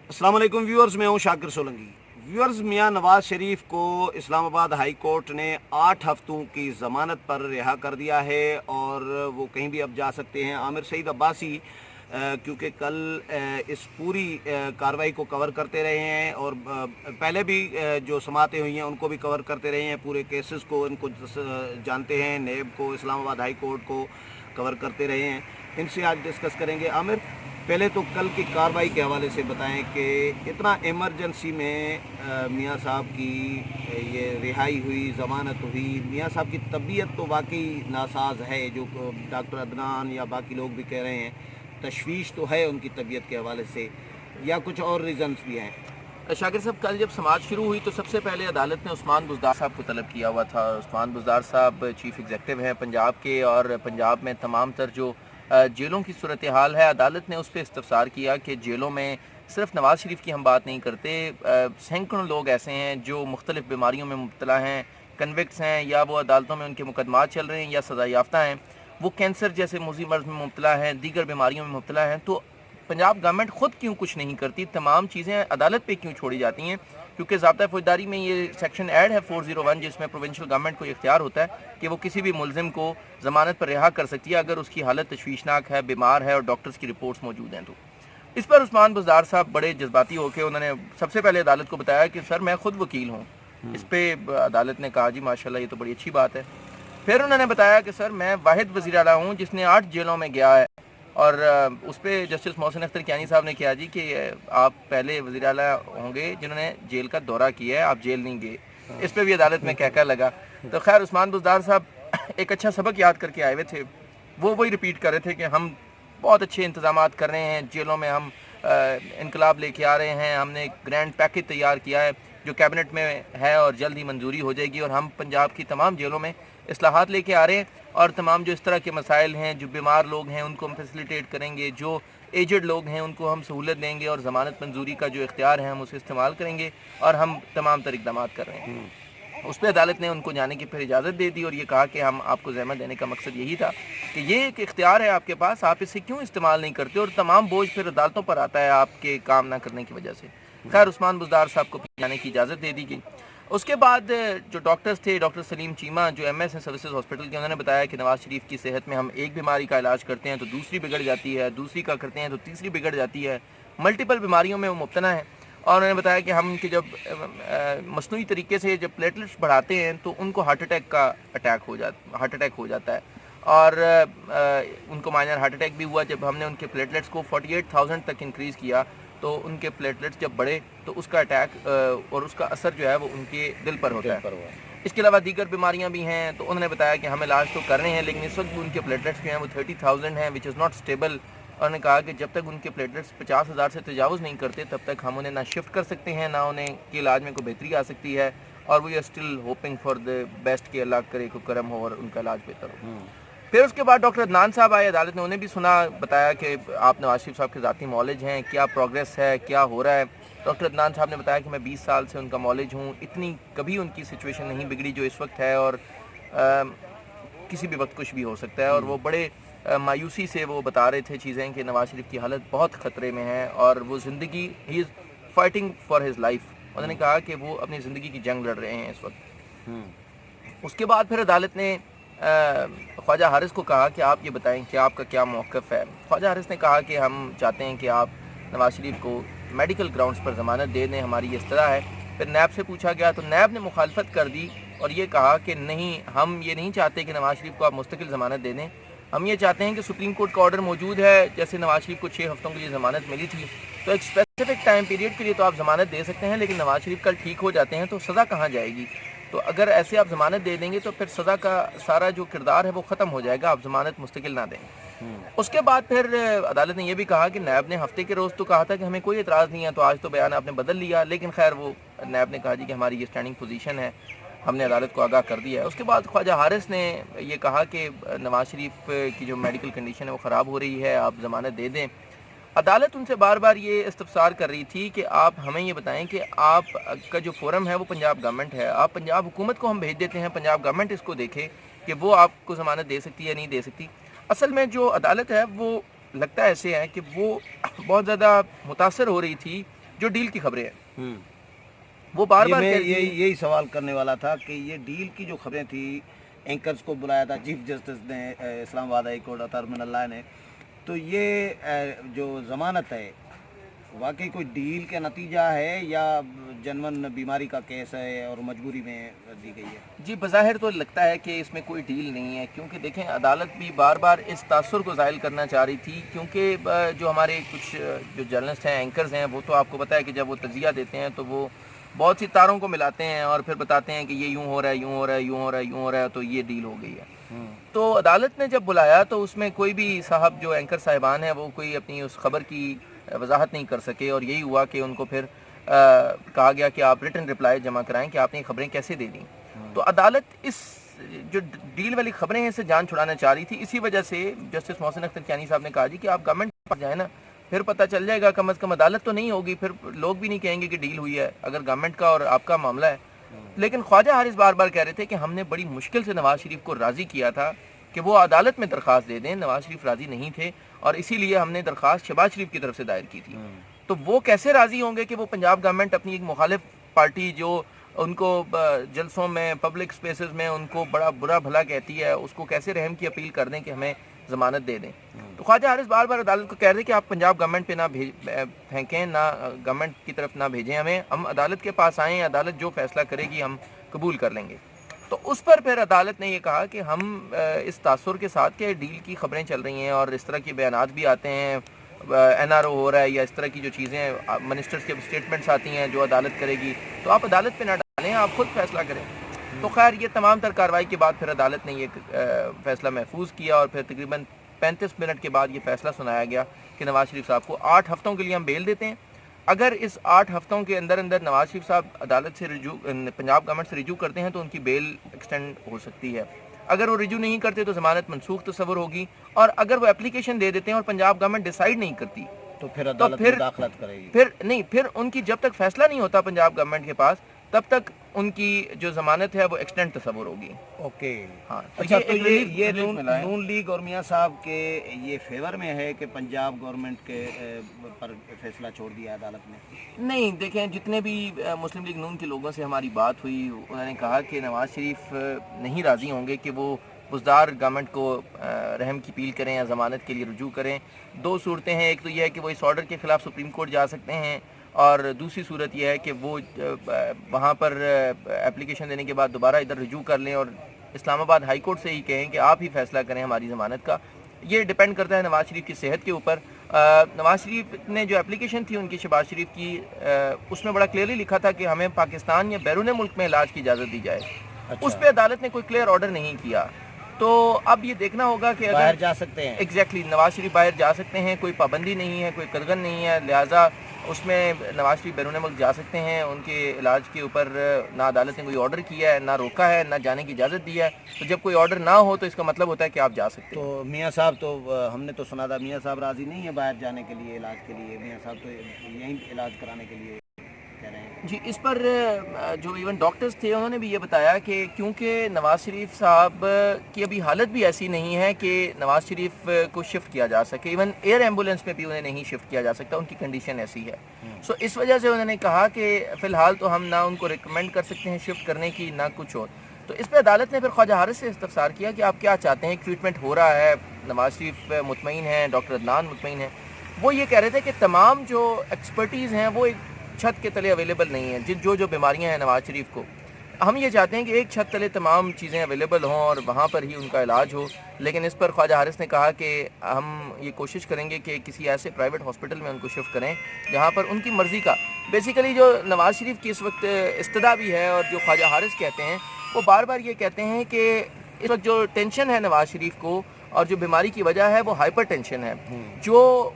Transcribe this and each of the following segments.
अस्सलाम वालेकुम व्यूअर्स, मैं हूं शाकिर सोलंकी। व्यूअर्स, मियां नवाज शरीफ को इस्लामाबाद हाई कोर्ट ने 8 हफ्तों की ज़मानत पर रिहा कर दिया है और वो कहीं भी अब जा सकते हैं। आमिर सईद अब्बासी क्योंकि कल इस पूरी कार्रवाई को कवर करते रहे हैं और पहले भी जो समातें हुई हैं उनको भी कवर करते रहे हैं, पूरे केसेस को इनको जानते हैं, नेब को, इस्लामाबाद हाई कोर्ट को कवर करते रहे हैं। इनसे आज डिस्कस करेंगे। आमिर, पहले तो कल की कार्रवाई के हवाले से बताएं कि इतना इमरजेंसी में मियां साहब की ये रिहाई हुई, ज़मानत हुई। मियां साहब की तबीयत तो वाकई नासाज है, जो डॉक्टर अदनान या बाकी लोग भी कह रहे हैं, तशवीश तो है उनकी तबीयत के हवाले से, या कुछ और रीज़न्स भी हैं। शाकिर साहब, कल जब समाज शुरू हुई तो सबसे पहले अदालत ने उस्मान बुज़दार साहब को तलब किया हुआ था। उस्मान बुज़दार साहब चीफ़ एग्जीक्यूटिव हैं पंजाब के, और पंजाब में तमाम तर जो जेलों की सूरत हाल है, अदालत ने उस पर इस्तफसार किया कि जेलों में सिर्फ नवाज़ शरीफ की हम बात नहीं करते, सैकड़ों लोग ऐसे हैं जो मुख्तलिफ़ बीमारियों में मुब्तला हैं, कन्विक्ट्स हैं, या वो अदालतों में उनके मुकदमात चल रहे हैं, या सज़ा याफ्ता हैं, वो कैंसर जैसे मुज़ी मर्ज़ में मुब्तला हैं, दीगर बीमारियों में मुब्तला हैं। तो पंजाब गवर्नमेंट ख़ुद क्यों कुछ नहीं करती, तमाम चीज़ें अदालत पे क्यों छोड़ी जाती हैं? क्योंकि ज़ाब्ता फौजदारी में ये सेक्शन ऐड है 401, जिसमें प्रोविंशियल गवर्नमेंट को इख्तियार होता है कि वो किसी भी मुलजिम को ज़मानत पर रिहा कर सकती है अगर उसकी हालत तशवीशनाक है, बीमार है और डॉक्टर्स की रिपोर्ट्स मौजूद हैं। तो इस पर उस्मान बुज़दार साहब बड़े जज्बाती होकर उन्होंने सबसे पहले अदालत को बताया कि सर, मैं ख़ुद वकील हूँ। इस पर अदालत ने कहा जी माशाल्लाह, ये तो बड़ी अच्छी बात है। फिर उन्होंने बताया कि सर, मैं वाहिद वज़ीर आला हूँ जिसने 8 जेलों में गया है, और उस पर जस्टिस मोहसिन अख्तर कियानी साहब ने कहा जी कि आप पहले वज़ीर आला होंगे जिन्होंने जेल का दौरा किया है, आप जेल नहीं गए। इस पर भी अदालत में कहकर लगा। तो खैर, उस्मान बुज़दार साहब एक अच्छा सबक याद करके आए हुए थे। वो वही रिपीट कर रहे थे कि हम बहुत अच्छे इंतजामात कर रहे हैं, जेलों में हम इनकलाब लेके आ रहे हैं, हमने एक ग्रैंड पैकेज तैयार किया है जो कैबिनेट में है और जल्द ही मंजूरी हो जाएगी, और हम पंजाब की तमाम जेलों में इस्लाहात लेके आ रहे हैं, और तमाम जो इस तरह के मसाइल हैं, जो बीमार लोग हैं उनको हम फैसिलिटेट करेंगे, जो एजड लोग हैं उनको हम सहूलत देंगे, और ज़मानत मंजूरी का जो इख्तियार है हम उसे इस्तेमाल करेंगे, और हम तमाम तर इक़दाम कर रहे हैं। उस पर अदालत ने उनको जाने की फिर इजाज़त दे दी और ये कहा कि हम आपको ज़हमत देने का मकसद यही था कि ये एक इख्तियार है आपके पास, आप इसे क्यों इस्तेमाल नहीं करते, और तमाम बोझ फिर अदालतों पर आता है आपके काम ना करने की वजह से। खैर, उस्मान बुज़दार साहब को जाने की इजाज़त दे दी गई। उसके बाद जो डॉक्टर्स थे, डॉक्टर सलीम चीमा जो MS हैं सर्विसेज हॉस्पिटल के, उन्होंने बताया कि नवाज़ शरीफ की सेहत में हम एक बीमारी का इलाज करते हैं तो दूसरी बिगड़ जाती है, दूसरी का करते हैं तो तीसरी बिगड़ जाती है, मल्टीपल बीमारियों में वो मुब्तला है। और उन्होंने बताया कि हम उनके जब मसनूई तरीके से जब प्लेटलेट्स बढ़ाते हैं तो उनको हार्ट अटैक हो जाता है, और उनको माइनर हार्ट अटैक भी हुआ जब हमने उनके प्लेटलेट्स को 48,000 तक इंक्रीज़ किया। तो उनके प्लेटलेट्स जब बढ़े तो उसका अटैक और उसका असर जो है वो उनके दिल पर होता है। इसके अलावा दीगर बीमारियां भी हैं। तो उन्होंने बताया कि हम इलाज तो कर रहे हैं, लेकिन इस वक्त भी उनके प्लेटलेट्स जो हैं वो 30,000 हैं, विच इज़ नॉट स्टेबल। उन्होंने कहा कि जब तक उनके प्लेटलेट्स 50,000 से तजावुज़ नहीं करते तब तक हम उन्हें ना शिफ्ट कर सकते हैं, ना उन्हें के इलाज में कोई बेहतरी आ सकती है, और we are still hoping for the best कि अल्लाह करे को करम हो और उनका इलाज बेहतर हो। फिर उसके बाद डॉक्टर अदनान साहब आए, अदालत ने उन्हें भी सुना, बताया कि आप नवाज शरीफ साहब के ज़ाती मौलिज हैं, क्या प्रोग्रेस है, क्या हो रहा है। डॉक्टर अदनान साहब ने बताया कि मैं 20 साल से उनका मौलिज हूँ, इतनी कभी उनकी सिचुएशन नहीं बिगड़ी जो इस वक्त है, और किसी भी वक्त कुछ भी हो सकता है। और वो बड़े मायूसी से वो बता रहे थे चीज़ें कि नवाज शरीफ की हालत बहुत ख़तरे में है और वो ज़िंदगी, he is fighting for his life. उन्होंने कहा कि वो अपनी ज़िंदगी की जंग लड़ रहे हैं इस वक्त। उसके बाद फिर अदालत ने ख्वाजा हारिस को कहा कि आप ये बताएं कि आपका क्या मौक़िफ़ है। ख्वाजा हारिस ने कहा कि हम चाहते हैं कि आप नवाज शरीफ को मेडिकल ग्राउंड्स पर ज़मानत दे दें, हमारी इस तरह है। फिर नैब से पूछा गया तो नैब ने मुखालफत कर दी और ये कहा कि नहीं, हम ये नहीं चाहते कि नवाज शरीफ को आप मुस्तकिल ज़मानत दे दें, हम ये चाहते हैं कि सुप्रीम कोर्ट का ऑर्डर मौजूद है, जैसे नवाज शरीफ को 6 हफ्तों के लिए ज़मानत मिली थी, तो एक स्पेसिफिक टाइम पीरियड के लिए तो आप ज़मानत दे सकते हैं, लेकिन नवाज शरीफ कल ठीक हो जाते हैं तो सज़ा कहाँ जाएगी। तो अगर ऐसे आप ज़मानत दे देंगे तो फिर सज़ा का सारा जो किरदार है वो ख़त्म हो जाएगा, आप ज़मानत मुस्तकिल ना दें। उसके बाद फिर अदालत ने यह भी कहा कि नैब ने हफ्ते के रोज़ तो कहा था कि हमें कोई एतराज़ नहीं है, तो आज तो बयान आपने बदल लिया, लेकिन खैर वो नैब ने कहा जी कि हमारी ये स्टैंडिंग पोजीशन है, हमने अदालत को आगाह कर दिया है। उसके बाद ख्वाजा हारिस ने ये कहा कि नवाज शरीफ की जो मेडिकल कंडीशन है वो ख़राब हो रही है, आप ज़मानत दे दें। अदालत उनसे बार बार ये इस्तफसार कर रही थी कि आप हमें ये बताएं कि आप का जो फोरम है वो पंजाब गवर्नमेंट है, आप पंजाब हुकूमत को हम भेज देते हैं, पंजाब गवर्नमेंट इसको देखे कि वो आपको ज़मानत दे सकती है या नहीं दे सकती। असल में जो अदालत है वो लगता है ऐसे है कि वो बहुत ज़्यादा मुतासर हो रही थी جو ڈیل کی خبریں ہیں وہ بار بار یہی سوال کرنے والا تھا کہ یہ ڈیل کی جو خبریں تھی، اینکرز کو بلایا تھا چیف جسٹس نے اسلام آباد ہائی کورٹ اطہر من اللہ نے، تو یہ جو ضمانت ہے واقعی کوئی ڈیل کا نتیجہ ہے یا جنون بیماری کا کیس ہے اور مجبوری میں دی گئی ہے؟ جی بظاہر تو لگتا ہے کہ اس میں کوئی ڈیل نہیں ہے، کیونکہ دیکھیں عدالت بھی بار بار اس تاثر کو زائل کرنا چاہ رہی تھی، کیونکہ جو ہمارے کچھ جو جرنلسٹ ہیں، اینکرز ہیں، وہ تو آپ کو پتہ ہے کہ جب وہ تجزیہ دیتے ہیں تو وہ بہت سی تاروں کو ملاتے ہیں اور پھر بتاتے ہیں کہ یہ یوں ہو رہا ہے، یوں ہو رہا ہے، یوں ہو رہا ہے، یوں ہو رہا ہے، تو یہ ڈیل ہو گئی ہے۔ تو عدالت نے جب بلایا تو اس میں کوئی بھی صاحب جو اینکر صاحبان ہیں وہ کوئی اپنی اس خبر کی وضاحت نہیں کر سکے، اور یہی ہوا کہ ان کو پھر کہا گیا کہ آپ ریٹن رپلائی جمع کرائیں کہ آپ نے یہ خبریں کیسے دے دیں۔ تو عدالت اس جو ڈیل والی خبریں ہیں اس سے جان چھڑانا چاہ رہی تھی، اسی وجہ سے جسٹس محسن اختر کیانی صاحب نے کہا جی کہ آپ گورنمنٹ کے پاس جائیں نا، پھر پتہ چل جائے گا، کم از کم عدالت تو نہیں ہوگی، پھر لوگ بھی نہیں کہیں گے کہ ڈیل ہوئی ہے اگر گورنمنٹ کا اور آپ کا معاملہ ہے۔ لیکن خواجہ حارث بار بار کہہ رہے تھے کہ ہم نے بڑی مشکل سے نواز شریف کو راضی کیا تھا کہ وہ عدالت میں درخواست دے دیں، نواز شریف راضی نہیں تھے، اور اسی لیے ہم نے درخواست شہباز شریف کی طرف سے دائر کی تھی۔ تو وہ کیسے راضی ہوں گے کہ وہ پنجاب گورنمنٹ اپنی ایک مخالف پارٹی جو ان کو جلسوں میں پبلک سپیسز میں ان کو بڑا برا بھلا کہتی ہے، اس کو کیسے رحم کی اپیل کر دیں کہ ہمیں ضمانت دے دیں؟ تو خواجہ حارث بار بار عدالت کو کہہ رہے کہ آپ پنجاب گورنمنٹ پہ نہ پھینکیں، نہ گورنمنٹ کی طرف نہ بھیجیں ہمیں، ہم عدالت کے پاس آئیں، عدالت جو فیصلہ کرے گی ہم قبول کر لیں گے۔ تو اس پر پھر عدالت نے یہ کہا کہ ہم اس تاثر کے ساتھ کہ ڈیل کی خبریں چل رہی ہیں اور اس طرح کے بیانات بھی آتے ہیں، این آر او ہو رہا ہے یا اس طرح کی جو چیزیں منسٹرز کے اسٹیٹمنٹس آتی ہیں جو عدالت کرے گی، تو آپ عدالت پہ نہ ڈالیں، آپ خود فیصلہ کریں۔ تو خیر یہ تمام تر کارروائی کے بعد پھر عدالت نے یہ فیصلہ محفوظ کیا، اور پھر تقریباً 35 منٹ کے بعد یہ فیصلہ سنایا گیا کہ نواز شریف صاحب کو 8 ہفتوں کے لیے ہم بیل دیتے ہیں۔ اگر اس 8 ہفتوں کے اندر نواز شریف صاحب عدالت سے پنجاب گورنمنٹ سے رجوع کرتے ہیں تو ان کی بیل ایکسٹینڈ ہو سکتی ہے، اگر وہ رجوع نہیں کرتے تو ضمانت منسوخ تصور ہوگی، اور اگر وہ اپلیکیشن دے دیتے ہیں اور پنجاب گورنمنٹ ڈیسائیڈ نہیں کرتی تو پھر عدالت مداخلت کرے گی۔ پھر ان کی جب تک فیصلہ نہیں ہوتا پنجاب گورنمنٹ کے پاس تب تک ان کی جو ضمانت ہے وہ ایکسٹینڈ تصور ہوگی۔ اوکے ہاں، اچھا، تو یہ نون لیگ اور میاں صاحب کے یہ فیور میں ہے کہ پنجاب گورنمنٹ کے پر فیصلہ چھوڑ دیا عدالت نے؟ نہیں، دیکھیں جتنے بھی مسلم لیگ نون کے لوگوں سے ہماری بات ہوئی، انہوں نے کہا کہ نواز شریف نہیں راضی ہوں گے کہ وہ بزدار گورنمنٹ کو رحم کی اپیل کریں یا ضمانت کے لیے رجوع کریں۔ 2 صورتیں ہیں، ایک تو یہ ہے کہ وہ اس آرڈر کے خلاف سپریم کورٹ جا سکتے ہیں، اور دوسری صورت یہ ہے کہ وہ وہاں پر اپلیکیشن دینے کے بعد دوبارہ ادھر رجوع کر لیں اور اسلام آباد ہائی کورٹ سے ہی کہیں کہ آپ ہی فیصلہ کریں ہماری ضمانت کا۔ یہ ڈیپینڈ کرتا ہے نواز شریف کی صحت کے اوپر۔ نواز شریف نے جو اپلیکیشن تھی ان کی شہباز شریف کی، اس میں بڑا کلیئرلی لکھا تھا کہ ہمیں پاکستان یا بیرون ملک میں علاج کی اجازت دی جائے۔ اس پہ عدالت نے کوئی کلیئر آرڈر نہیں کیا، تو اب یہ دیکھنا ہوگا کہ باہر جا سکتے ہیں۔ ایگزیکٹلی نواز شریف باہر جا سکتے ہیں، کوئی پابندی نہیں ہے، کوئی قدغن نہیں ہے، لہٰذا اس میں نواز شریف بیرون ملک جا سکتے ہیں۔ ان کے علاج کے اوپر نہ عدالت نے کوئی آرڈر کیا ہے، نہ روکا ہے، نہ جانے کی اجازت دی ہے۔ تو جب کوئی آرڈر نہ ہو تو اس کا مطلب ہوتا ہے کہ آپ جا سکتے ہیں۔ تو میاں صاحب تو ہم نے تو سنا تھا میاں صاحب راضی نہیں ہے باہر جانے کے لیے، علاج کے لیے، میاں صاحب تو یہیں علاج کرانے کے لیے کہہ رہے ہیں۔ جی اس پر جو ایون ڈاکٹرز تھے انہوں نے بھی یہ بتایا کہ کیونکہ نواز شریف صاحب کی ابھی حالت بھی ایسی نہیں ہے کہ نواز شریف کو شفٹ کیا جا سکے، ایون ایئر ایمبولینس میں بھی انہیں نہیں شفٹ کیا جا سکتا، ان کی کنڈیشن ایسی ہے۔ سو اس وجہ سے انہوں نے کہا کہ فی الحال تو ہم نہ ان کو ریکمینڈ کر سکتے ہیں شفٹ کرنے کی، نہ کچھ اور۔ تو اس پہ عدالت نے پھر خواجہ حارث سے استفسار کیا کہ آپ کیا چاہتے ہیں، ٹریٹمنٹ ہو رہا ہے، نواز شریف مطمئن ہیں، ڈاکٹر عدنان مطمئن ہیں۔ وہ یہ کہہ رہے تھے کہ تمام جو ایکسپرٹیز ہیں وہ ایک چھت کے تلے اویلیبل نہیں ہیں، جو بیماریاں ہیں نواز شریف کو، ہم یہ چاہتے ہیں کہ ایک چھت تلے تمام چیزیں اویلیبل ہوں اور وہاں پر ہی ان کا علاج ہو۔ لیکن اس پر خواجہ حارث نے کہا کہ ہم یہ کوشش کریں گے کہ کسی ایسے پرائیویٹ ہاسپٹل میں ان کو شفٹ کریں جہاں پر ان کی مرضی کا، بیسیکلی جو نواز شریف کی اس وقت استدعا بھی ہے اور جو خواجہ حارث کہتے ہیں وہ بار بار یہ کہتے ہیں کہ اس وقت جو ٹینشن ہے نواز شریف کو اور جو بیماری کی وجہ ہے وہ ہائپر ٹینشن ہے، جو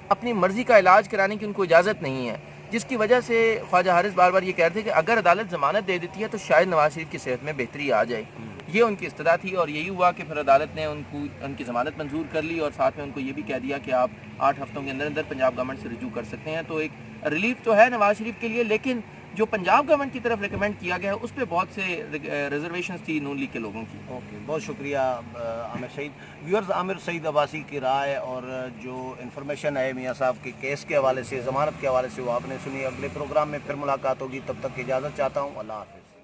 اپنی مرضی کا علاج کرانے کی ان کو اجازت نہیں ہے، جس کی وجہ سے خواجہ حارث بار بار یہ کہتے ہیں کہ اگر عدالت ضمانت دے دیتی ہے تو شاید نواز شریف کی صحت میں بہتری آ جائے۔ یہ ان کی استدعا تھی اور یہی ہوا کہ پھر عدالت نے ان کی ضمانت منظور کر لی اور ساتھ میں ان کو یہ بھی کہہ دیا کہ آپ 8 ہفتوں کے اندر پنجاب گورنمنٹ سے رجوع کر سکتے ہیں۔ تو ایک ریلیف تو ہے نواز شریف کے لیے، لیکن جو پنجاب گورنمنٹ کی طرف ریکمینڈ کیا گیا ہے اس پہ بہت سے ریزرویشنز تھی نون لیگ کے لوگوں کی. اوکے، بہت شکریہ عامر سعید. ویورز، عامر سعید عباسی کی رائے اور جو انفارمیشن ہے میاں صاحب کے کیس کے حوالے سے، ضمانت کے حوالے سے، وہ آپ نے سنی. اگلے پروگرام میں پھر ملاقات ہوگی، تب تک اجازت چاہتا ہوں. اللہ حافظ.